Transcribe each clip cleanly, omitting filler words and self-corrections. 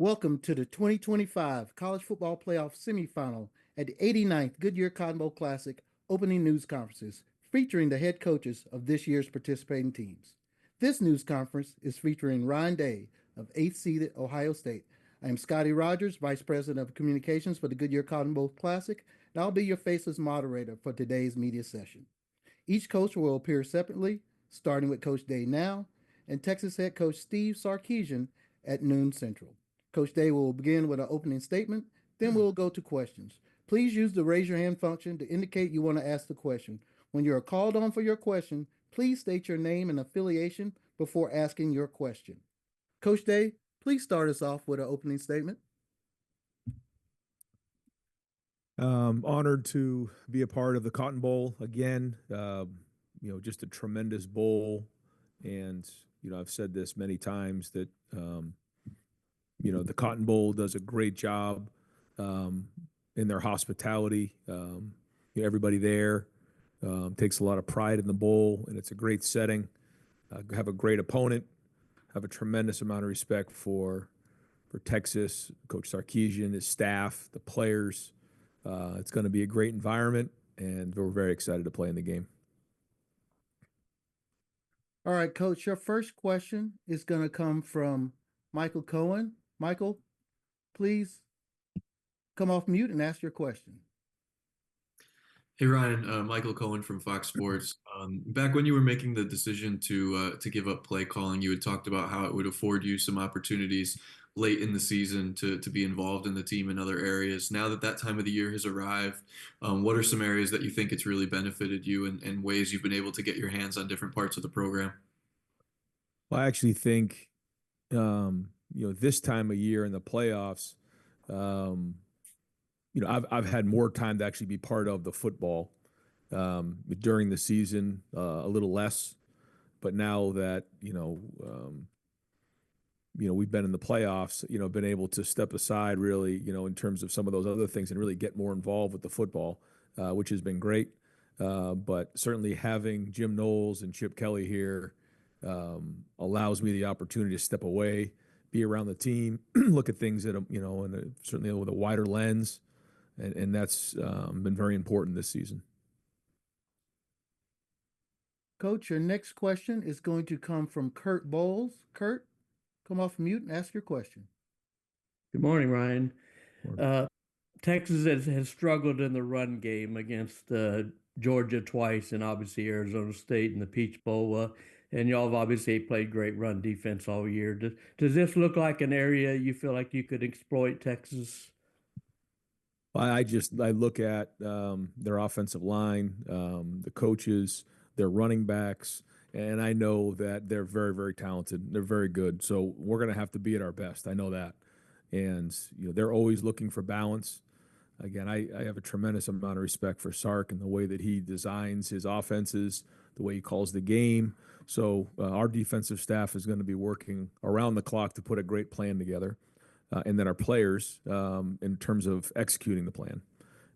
Welcome to the 2025 College Football Playoff Semifinal at the 89th Goodyear Cotton Bowl Classic opening news conferences featuring the head coaches of this year's participating teams. This news conference is featuring Ryan Day of 8th seeded Ohio State. I am Scotty Rogers, Vice President of Communications for the Goodyear Cotton Bowl Classic, and I'll be your faceless moderator for today's media session. Each coach will appear separately, starting with Coach Day now, and Texas head coach Steve Sarkisian at noon Central. Coach Day will begin with an opening statement, then we'll go to questions. Please use the raise your hand function to indicate you want to ask the question. When you are called on for your question, please state your name and affiliation before asking your question. Coach Day, please start us off with an opening statement. Honored to be a part of the Cotton Bowl again. Just a tremendous bowl. And, I've said this many times that, the Cotton Bowl does a great job in their hospitality. Everybody there takes a lot of pride in the bowl, and it's a great setting. Have a great opponent. Have a tremendous amount of respect for Texas, Coach Sarkisian, his staff, the players. It's going to be a great environment, and we're very excited to play in the game. All right, Coach, your first question is going to come from Michael Cohen. Michael, please come off mute and ask your question. Hey, Ryan, Michael Cohen from Fox Sports. Back when you were making the decision to give up play calling, you had talked about how it would afford you some opportunities late in the season to be involved in the team in other areas. Now that time of the year has arrived, what are some areas that you think it's really benefited you and ways you've been able to get your hands on different parts of the program? Well, I actually think, this time of year in the playoffs, I've had more time to actually be part of the football during the season, a little less. But now that, we've been in the playoffs, been able to step aside really, in terms of some of those other things and really get more involved with the football, which has been great. But certainly having Jim Knowles and Chip Kelly here allows me the opportunity to step away, be around the team, look at things that, certainly with a wider lens. And that's been very important this season. Coach, your next question is going to come from Kurt Bowles. Kurt, come off mute and ask your question. Good morning, Ryan. Morning. Texas has struggled in the run game against Georgia twice and obviously Arizona State in the Peach Bowl. And y'all have obviously played great run defense all year. Does this look like an area you feel like you could exploit Texas? I look at their offensive line, the coaches, their running backs, and I know that they're very, very talented. They're very good. So we're going to have to be at our best. I know that. And, they're always looking for balance. Again, I have a tremendous amount of respect for Sark and the way that he designs his offenses, the way he calls the game. So our defensive staff is going to be working around the clock to put a great plan together. And then our players in terms of executing the plan.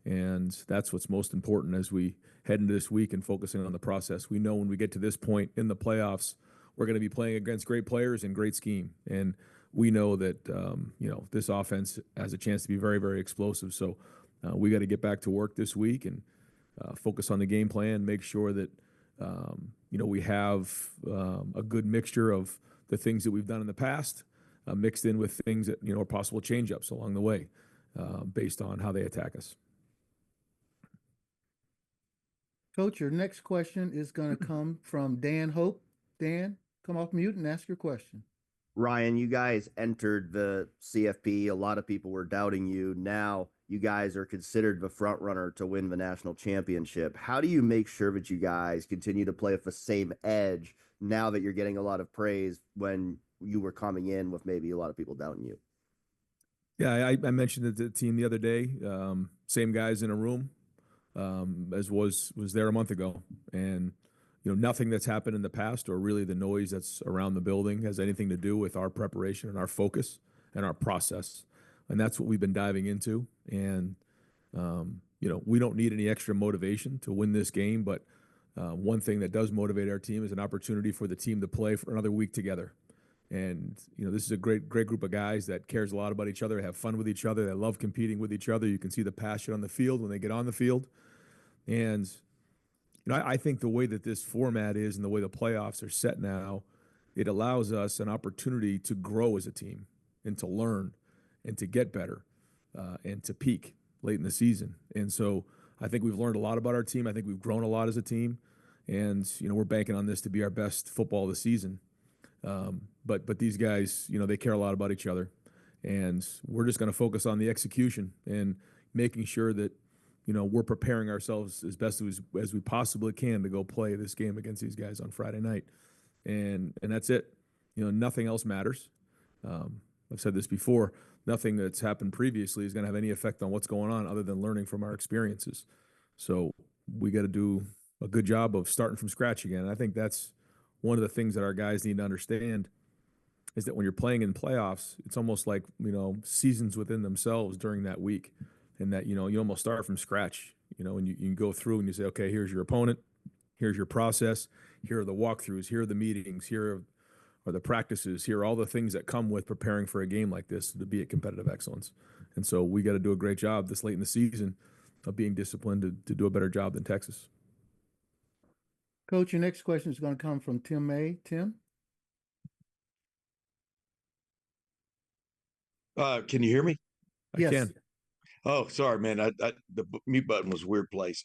And that's what's most important as we head into this week and focusing on the process. We know when we get to this point in the playoffs, we're going to be playing against great players and great scheme. And we know that, this offense has a chance to be very, very explosive. So we got to get back to work this week and focus on the game plan, make sure that, we have a good mixture of the things that we've done in the past, mixed in with things that, are possible change-ups along the way based on how they attack us. Coach, your next question is going to come from Dan Hope. Dan, come off mute and ask your question. Ryan, you guys entered the CFP. A lot of people were doubting you. Now you guys are considered the front runner to win the national championship. How do you make sure that you guys continue to play with the same edge now that you're getting a lot of praise when you were coming in with maybe a lot of people doubting you? Yeah, I mentioned it to the team the other day. Same guys in a room as was there a month ago. And, nothing that's happened in the past or really the noise that's around the building has anything to do with our preparation and our focus and our process. And that's what we've been diving into. And, we don't need any extra motivation to win this game. But one thing that does motivate our team is an opportunity for the team to play for another week together. And, this is a great group of guys that cares a lot about each other, have fun with each other. They love competing with each other. You can see the passion on the field when they get on the field. And, I think the way that this format is and the way the playoffs are set now, it allows us an opportunity to grow as a team and to learn and to get better and to peak late in the season. And so I think we've learned a lot about our team. I think we've grown a lot as a team. And, we're banking on this to be our best football of the season. But these guys, they care a lot about each other. And we're just going to focus on the execution and making sure that, we're preparing ourselves as best as we possibly can to go play this game against these guys on Friday night. And that's it. Nothing else matters. I've said this before, nothing that's happened previously is going to have any effect on what's going on other than learning from our experiences. So we got to do a good job of starting from scratch again. And I think that's one of the things that our guys need to understand is that when you're playing in playoffs, it's almost like, seasons within themselves during that week. And that, you almost start from scratch, and you can go through and you say, okay, here's your opponent, here's your process, here are the walkthroughs, here are the meetings, here are the practices, here are all the things that come with preparing for a game like this to be at competitive excellence. And so we got to do a great job this late in the season of being disciplined to do a better job than Texas. Coach, your next question is going to come from Tim May. Tim? Can you hear me? I Yes. can. Oh, sorry, man. The mute button was a weird place.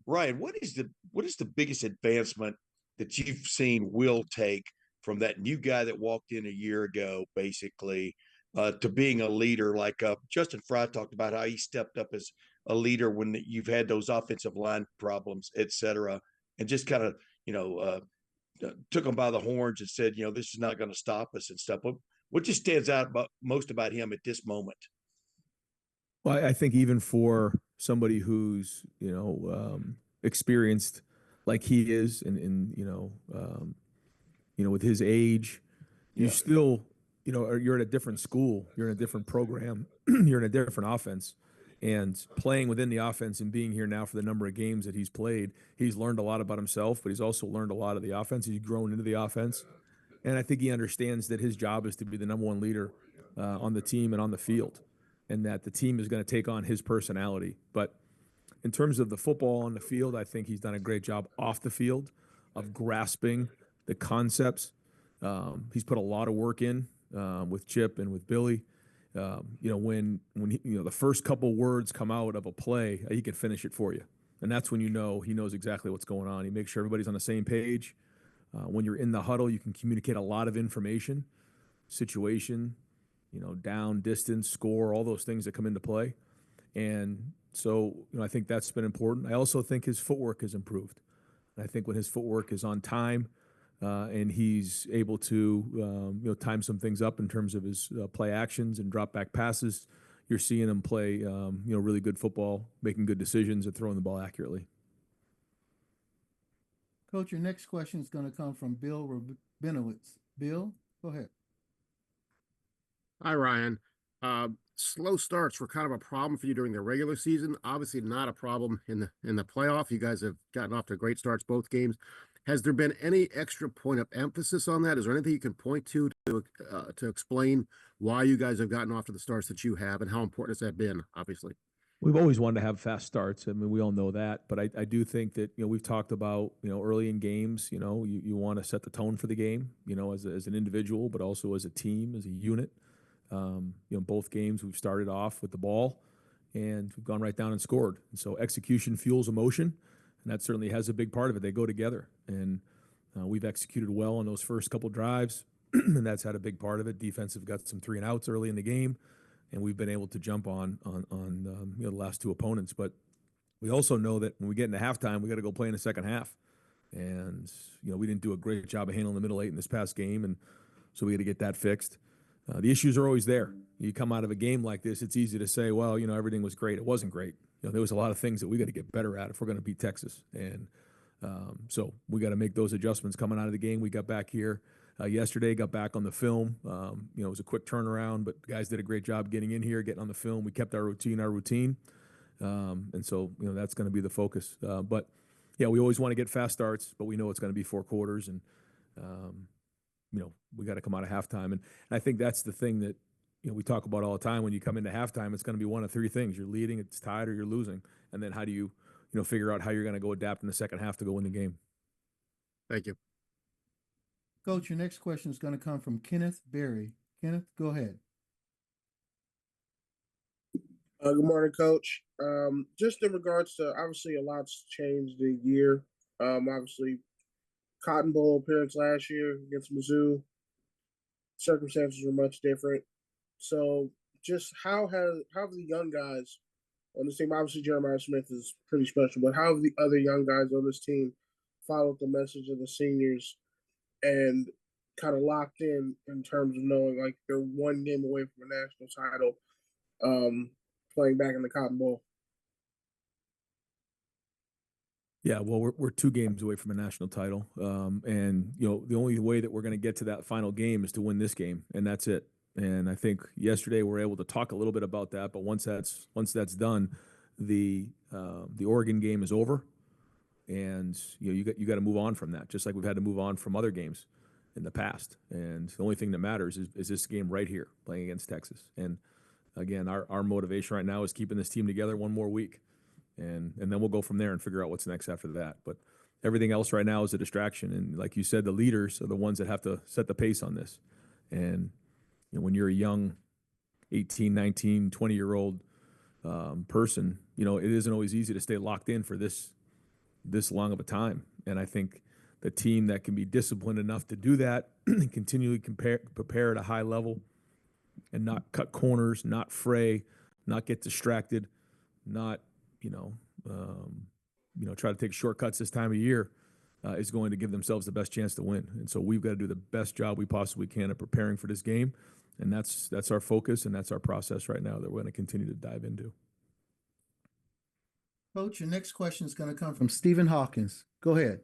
Ryan, what is the biggest advancement that you've seen Will take from that new guy that walked in a year ago, basically, to being a leader? Like Justin Fry talked about how he stepped up as a leader when you've had those offensive line problems, et cetera, and just kind of, took him by the horns and said, this is not going to stop us and stuff. What just stands out most about him at this moment? Well, I think even for somebody who's, experienced like he is and with his age, you still, you're at a different school, you're in a different program, you're in a different offense. And playing within the offense and being here now for the number of games that he's played, he's learned a lot about himself, but he's also learned a lot of the offense. He's grown into the offense. And I think he understands that his job is to be the number one leader on the team and on the field, and that the team is going to take on his personality. But in terms of the football on the field, I think he's done a great job off the field of grasping the concepts. He's put a lot of work in with Chip and with Billy. When the first couple words come out of a play, he can finish it for you. And that's when he knows exactly what's going on. He makes sure everybody's on the same page. When you're in the huddle, you can communicate a lot of information, situation, down, distance, score, all those things that come into play. And so, I think that's been important. I also think his footwork has improved. And I think when his footwork is on time and he's able to, time some things up in terms of his play actions and drop back passes, you're seeing him play, really good football, making good decisions and throwing the ball accurately. Coach, your next question is going to come from Bill Rabinowitz. Bill, go ahead. Hi, Ryan. Slow starts were kind of a problem for you during the regular season. Obviously, not a problem in the playoff. You guys have gotten off to great starts both games. Has there been any extra point of emphasis on that? Is there anything you can point to explain why you guys have gotten off to the starts that you have, and how important has that been? Obviously, we've always wanted to have fast starts. I mean, we all know that, but I do think that we've talked about early in games. You want to set the tone for the game. As an individual, but also as a team, as a unit. Both games we've started off with the ball and we've gone right down and scored. And so execution fuels emotion, and that certainly has a big part of it. They go together, and we've executed well on those first couple drives, and that's had a big part of it. Defensive got some 3 and outs early in the game, and we've been able to jump on the last 2 opponents. But we also know that when we get into halftime, we got to go play in the second half, and we didn't do a great job of handling the middle 8 in this past game, and so we got to get that fixed. The issues are always there. You come out of a game like this, it's easy to say, well, everything was great. It wasn't great. There was a lot of things that we got to get better at if we're going to beat Texas. And so we got to make those adjustments coming out of the game. We got back here yesterday, got back on the film. It was a quick turnaround, but the guys did a great job getting in here, getting on the film. We kept our routine. And so, that's going to be the focus. But, yeah, we always want to get fast starts, but we know it's going to be 4 quarters. And we got to come out of halftime. And I think that's the thing that, we talk about all the time. When you come into halftime, it's going to be one of three things: you're leading, it's tied, or you're losing. And then how do you, figure out how you're going to go adapt in the second half to go win the game? Thank you. Coach, your next question is going to come from Kenneth Berry. Kenneth, go ahead. Good morning, Coach. Just in regards to, obviously a lot's changed the year. Obviously, Cotton Bowl appearance last year against Mizzou. Circumstances were much different. So, just how have the young guys on this team? Obviously, Jeremiah Smith is pretty special, but how have the other young guys on this team followed the message of the seniors and kind of locked in terms of knowing like they're one game away from a national title, playing back in the Cotton Bowl? Yeah, well, we're 2 games away from a national title, and the only way that we're going to get to that final game is to win this game, and that's it. And I think yesterday we were able to talk a little bit about that, but once that's done, the Oregon game is over, and you got to move on from that, just like we've had to move on from other games in the past. And the only thing that matters is this game right here, playing against Texas. And again, our motivation right now is keeping this team together one more week. And then we'll go from there and figure out what's next after that. But everything else right now is a distraction. And like you said, the leaders are the ones that have to set the pace on this. And when you're a young 18, 19, 20-year-old person, it isn't always easy to stay locked in for this long of a time. And I think the team that can be disciplined enough to do that and continually prepare at a high level and not cut corners, not fray, not get distracted, not try to take shortcuts this time of year, is going to give themselves the best chance to win. And so we've got to do the best job we possibly can of preparing for this game. And that's our focus, and that's our process right now that we're going to continue to dive into. Coach, your next question is going to come from Stephen Hawkins. Go ahead.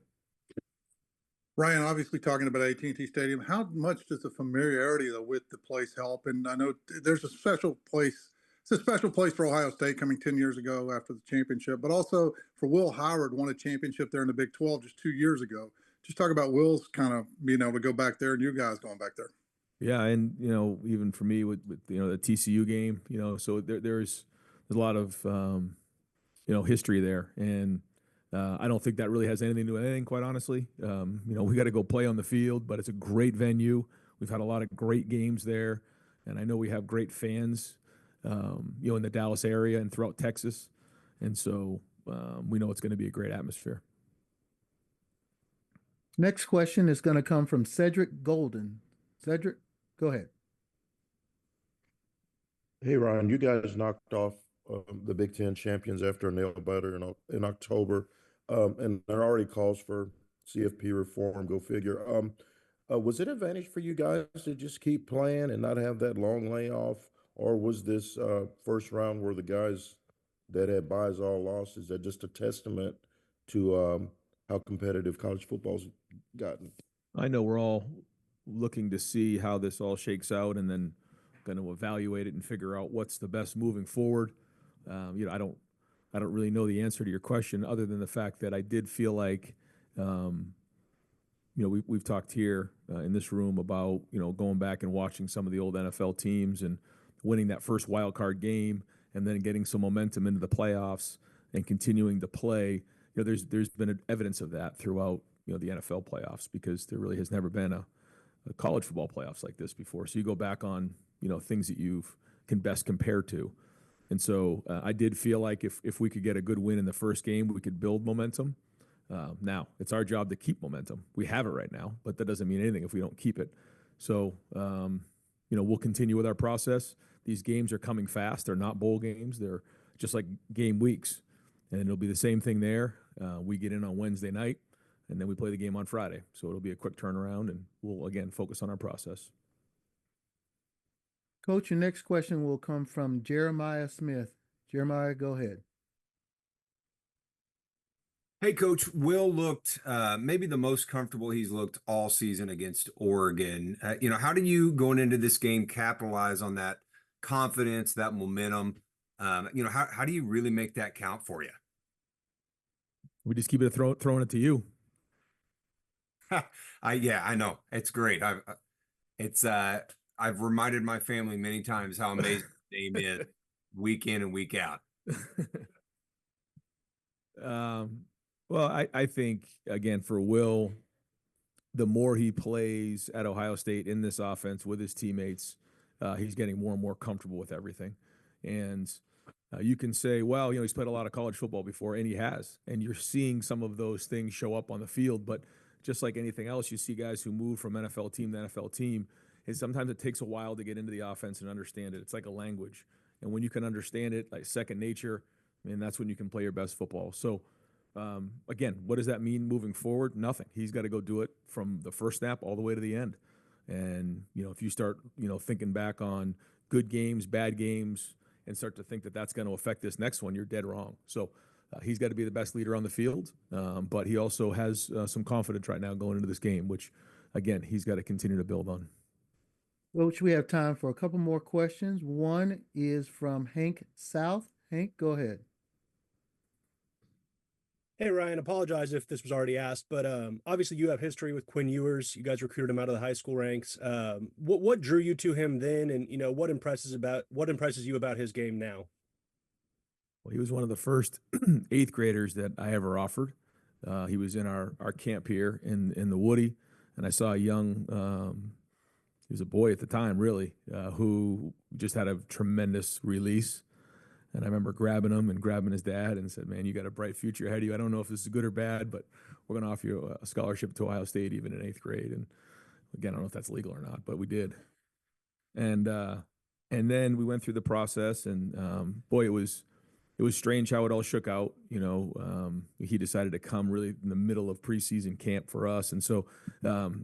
Ryan, obviously talking about AT&T Stadium, how much does the familiarity with the place help? And I know there's a special place. It's a special place for Ohio State coming 10 years ago after the championship, but also for Will Howard, won a championship there in the Big 12 just 2 years ago. Just talk about Will's kind of being able to go back there and you guys going back there. Yeah, and even for me with the TCU game, so there's a lot of history there, and I don't think that really has anything to do with anything, quite honestly. We got to go play on the field, but it's a great venue. We've had a lot of great games there, and I know we have great fans, in the Dallas area and throughout Texas, and so we know it's going to be a great atmosphere. Next question is going to come from Cedric Golden. Cedric, go ahead. Hey, Ryan, you guys knocked off the Big Ten champions after a nail-biter in October, and there are already calls for CFP reform, go figure. Was it an advantage for you guys to just keep playing and not have that long layoff, or was this first round where the guys that had buys all lost, is that just a testament to how competitive college football's gotten? I know we're all looking to see how this all shakes out and then going to evaluate it and figure out what's the best moving forward. I don't really know the answer to your question other than the fact that I did feel like, we've talked here in this room about, going back and watching some of the old NFL teams and winning that first wild card game and then getting some momentum into the playoffs and continuing to play. There's been evidence of that throughout, the NFL playoffs, because there really has never been a college football playoffs like this before. So you go back on, things that you can best compare to. And so I did feel like if we could get a good win in the first game, we could build momentum. Now, it's our job to keep momentum. We have it right now, but that doesn't mean anything if we don't keep it. So, we'll continue with our process. These games are coming fast. They're not bowl games. They're just like game weeks. And it'll be the same thing there. We get in on Wednesday night, and then we play the game on Friday. So it'll be a quick turnaround, and we'll, again, focus on our process. Coach, your next question will come from Jeremiah Smith. Jeremiah, go ahead. Hey, Coach. Will looked maybe the most comfortable he's looked all season against Oregon. How do you, going into this game, capitalize on that confidence, that momentum? How do you really make that count for you? We just keep it throwing it to you. I know. It's great. I've reminded my family many times how amazing the name is week in and week out. Well, I think again for Will, the more he plays at Ohio State in this offense with his teammates, he's getting more and more comfortable with everything. And you can say, well, he's played a lot of college football before, and he has. And you're seeing some of those things show up on the field. But just like anything else, you see guys who move from NFL team to NFL team. And sometimes it takes a while to get into the offense and understand it. It's like a language. And when you can understand it, like second nature, that's when you can play your best football. So, again, what does that mean moving forward? Nothing. He's got to go do it from the first snap all the way to the end. And, if you start, thinking back on good games, bad games, and start to think that that's going to affect this next one, you're dead wrong. So he's got to be the best leader on the field, but he also has some confidence right now going into this game, which, again, he's got to continue to build on. Coach, we have time for a couple more questions. One is from Hank South. Hank, go ahead. Hey, Ryan, apologize if this was already asked, but obviously you have history with Quinn Ewers. You guys recruited him out of the high school ranks. What drew you to him then, and what impresses you about his game now? Well, he was one of the first eighth graders that I ever offered. He was in our camp here in the Woody, and I saw a young, he was a boy at the time, really, who just had a tremendous release. And I remember grabbing him and grabbing his dad and said, man, you got a bright future ahead of you. I don't know if this is good or bad, but we're going to offer you a scholarship to Ohio State even in eighth grade. And again, I don't know if that's legal or not, but we did. And then we went through the process, and boy, it was strange how it all shook out. He decided to come really in the middle of preseason camp for us. And so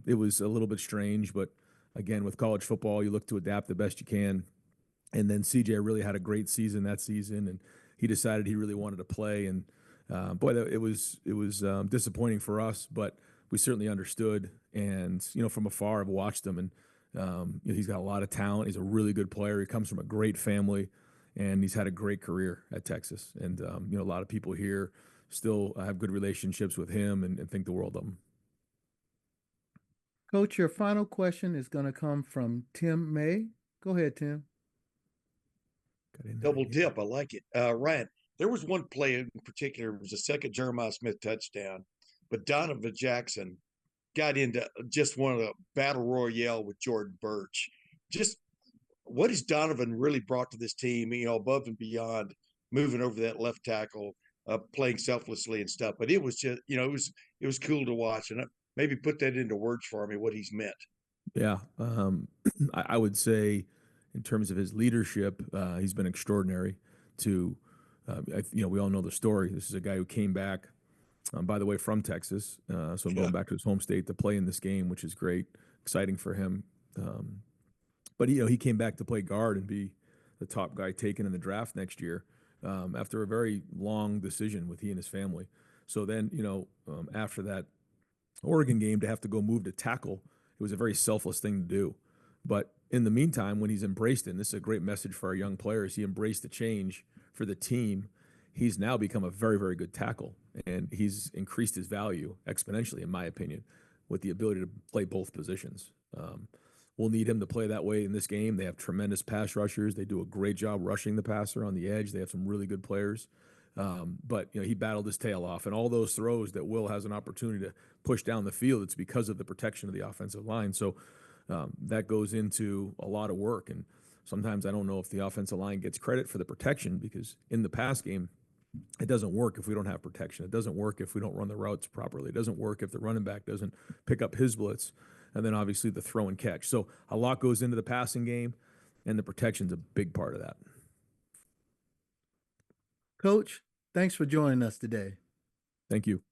it was a little bit strange, but again, with college football, you look to adapt the best you can. And then CJ really had a great season that season, and he decided he really wanted to play. And boy, it was disappointing for us, but we certainly understood. And from afar, I've watched him, and he's got a lot of talent. He's a really good player. He comes from a great family, and he's had a great career at Texas. And a lot of people here still have good relationships with him and think the world of him. Coach, your final question is going to come from Tim May. Go ahead, Tim. Double dip. I like it. Ryan, there was one play in particular. It was a second Jeremiah Smith touchdown, but Donovan Jackson got into just one of the battle royale with Jordan Birch. Just what has Donovan really brought to this team, above and beyond moving over that left tackle, playing selflessly and stuff. But it was just, it was cool to watch. And maybe put that into words for me, what he's meant. Yeah. I would say, in terms of his leadership, he's been extraordinary to, we all know the story. This is a guy who came back, by the way, from Texas. So I'm going back to his home state to play in this game, which is great, exciting for him. But, he came back to play guard and be the top guy taken in the draft next year after a very long decision with he and his family. So then, after that Oregon game, to have to go move to tackle, it was a very selfless thing to do. But in the meantime, when he's embraced it, and this is a great message for our young players, he embraced the change for the team. He's now become a very, very good tackle, and he's increased his value exponentially, in my opinion, with the ability to play both positions. We'll need him to play that way in this game. They have tremendous pass rushers. They do a great job rushing the passer on the edge. They have some really good players. But he battled his tail off, and all those throws that Will has an opportunity to push down the field, it's because of the protection of the offensive line. So that goes into a lot of work. And sometimes I don't know if the offensive line gets credit for the protection, because in the pass game, it doesn't work if we don't have protection. It doesn't work if we don't run the routes properly. It doesn't work if the running back doesn't pick up his blitz. And then obviously the throw and catch. So a lot goes into the passing game, and the protection's a big part of that. Coach, thanks for joining us today. Thank you.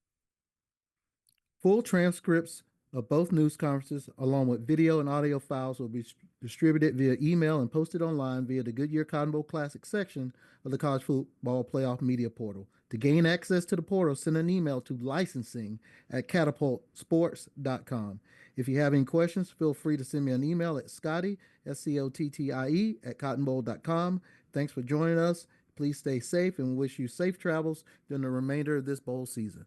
Full transcripts of both news conferences, along with video and audio files, will be distributed via email and posted online via the Goodyear Cotton Bowl Classic section of the College Football Playoff Media Portal. To gain access to the portal, send an email to licensing@catapultsports.com. If you have any questions, feel free to send me an email at Scottie, SCOTTIE, @cottonbowl.com. Thanks for joining us. Please stay safe, and wish you safe travels during the remainder of this bowl season.